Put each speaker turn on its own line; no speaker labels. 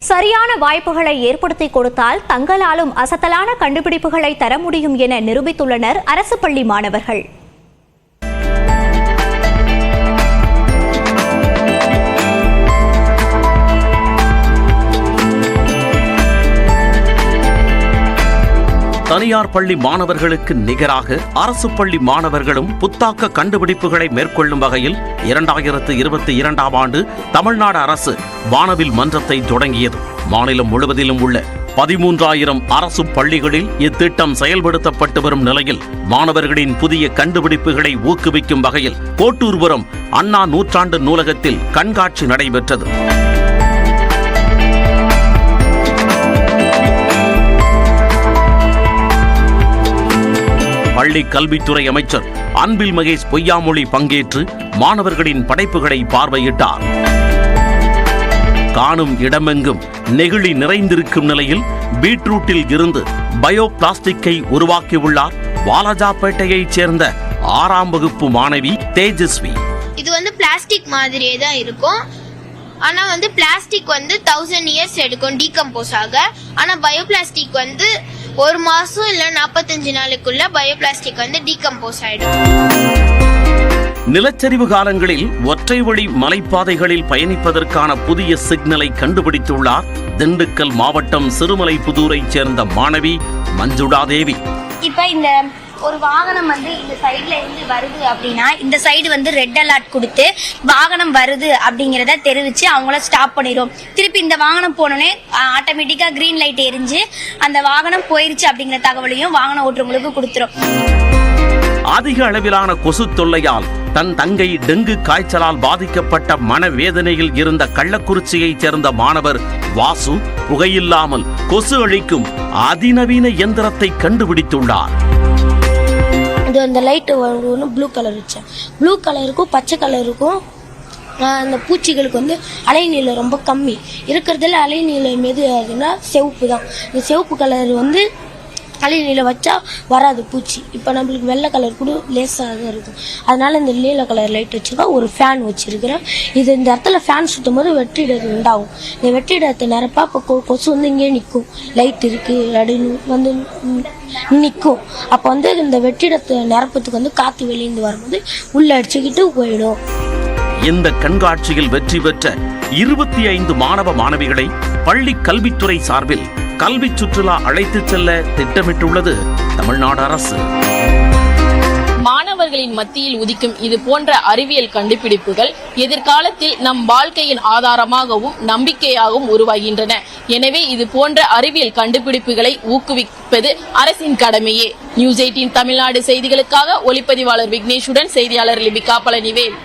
சரியான வாய்ப்புகளை ஏற்படுத்தி கொடுத்தால் தங்களாலும் அசத்தலான கண்டுபிடிப்புகளை தர முடியும் என நிரூபித்துள்ளனர் அரசு பள்ளி மாணவர்கள்.
தனியார் பள்ளி மாணவர்களுக்கு நிகராக அரசு பள்ளி மாணவர்களும் புத்தாக்க கண்டுபிடிப்புகளை மேற்கொள்ளும் வகையில் 2022ஆம் ஆண்டு தமிழ்நாடு அரசு வானவில் மன்றத்தை தொடங்கியது. மாநிலம் முழுவதிலும் உள்ள 13,000 அரசு பள்ளிகளில் இத்திட்டம் செயல்படுத்தப்பட்டு வரும் நிலையில் மாணவர்களின் புதிய கண்டுபிடிப்புகளை ஊக்குவிக்கும் வகையில் கோட்டூர்புரம் அண்ணா நூற்றாண்டு நூலகத்தில் கண்காட்சி நடைபெற்றது. பள்ளி கல்வித்துறை அமைச்சர் அன்பில் மகேஷ் பொய்யாமொழி பங்கேற்று மாணவர்களின் படைப்புகளை பார்வையிட்டார். காணும் இடமெங்கும் நெகிழி நிறைந்திருக்கும் நிலையில் பீட்ரூட்டில் இருந்து பயோ பிளாஸ்டிக்கை உருவாக்கியுள்ளார் வாலாஜாப்பேட்டையைச் சேர்ந்த 6ஆம் வகுப்பு மாணவி தேஜஸ்வி.
இது பிளாஸ்டிக் மாதிரியே தான் இருக்கும். ஆனா பிளாஸ்டிக் 1000 இயர்ஸ் எடுக்கும் டீகம்போஸ் ஆக. ஆனா பயோ பிளாஸ்டிக் 1 மாசம் இல்ல 45 நாளுக்குள்ள பயோ பிளாஸ்டிக் டீகம்போஸ் ஆயிடும்.
நிலச்சரிவு காலங்களில் ஒற்றை வழி மலைப்பாதைகளில் பயணிப்பதற்கான புதிய சிக்னலை கண்டுபிடித்துள்ளார் திண்டுக்கல் மாவட்டம் சிறுமலைப்புதூரைச் சேர்ந்த மாணவி மஞ்சுளா தேவி.
இப்ப இந்த ஒரு வாகனம் இந்த சைட்ல இருந்து வருது அப்படின்னா இந்த சைடு ரெட் அலர்ட் கொடுத்து வாகனம் வருது அப்படிங்கறத தெரிவிச்சு அவங்கள ஸ்டாப் பண்ணிடும். திருப்பி இந்த வாகனம் போனோடனே ஆட்டோமேட்டிக்கா கிரீன் லைட் எரிஞ்சு அந்த வாகனம் போயிருச்சு அப்படிங்கிற தகவலையும் வாகன ஓட்டுறவங்களுக்கு கொடுத்துரும்.
அதிக அளவிலான கொசு தொல்லையால் தன் தங்கை டெங்கு காய்ச்சலால் பாதிக்கப்பட்ட மனவேதனையில் இருந்த கள்ளக்குறிச்சியைச் சேர்ந்த மாணவர் வாசு புகையில்லாமல் கொசு அழிக்கும் அதிநவீன இயந்திரத்தை கண்டுபிடித்துள்ளார்.
இது அந்த லைட்டு ஒன்று ப்ளூ கலர் வச்சேன். ப்ளூ கலருக்கும் பச்சை கலருக்கும் அந்த பூச்சிகளுக்கு அலைநீளம் ரொம்ப கம்மி இருக்கிறதுல அலைநீளம் எது ஆகுதுன்னா சிவப்பு தான். இந்த சிவப்பு கலர் அலைநீளம் வச்சா வராது பூச்சி. இப்போ நம்மளுக்கு வெள்ளை கலர் கூட லேசாக தான் இருக்கும். அதனால இந்த நீல கலர் லைட் வச்சுருக்கேன். ஒரு ஃபேன் வச்சிருக்கிறேன். இது இந்த இடத்துல ஃபேன் சுற்றும் போது வெற்றிடம் உண்டாகும். இந்த வெற்றிடத்தை நிரப்பா இப்போ கொசு இங்கே நிற்கும். லைட் இருக்கு அப்படின்னு நிற்கும். அப்போ இந்த வெற்றிடத்தை நிரப்பத்துக்கு காற்று வெளியிருந்து வரும்போது உள்ள அடிச்சுக்கிட்டு போயிடும்.
இந்த கண்காட்சியில் வெற்றி பெற்ற 25 மாணவ மாணவிகளை பள்ளி கல்வித்துறை சார்பில் கல்வி சுற்றுலா அழைத்துச் செல்ல திட்டமிட்டுள்ளது தமிழ்நாடு அரசு.
மாணவர்களின் மத்தியில் உதிக்கும் இது போன்ற அறிவியல் கண்டுபிடிப்புகள் எதிர்காலத்தில் நம் வாழ்க்கையின் ஆதாரமாகவும் நம்பிக்கையாகவும் உருவாகின்றன. எனவே இது போன்ற அறிவியல் கண்டுபிடிப்புகளை ஊக்குவிப்பது அரசின் கடமையே. நியூஸ் 18 தமிழ்நாடு செய்திகளுக்காக ஒளிப்பதிவாளர் விக்னேஷுடன் செய்தியாளர் லிபிகா பழனிவேல்.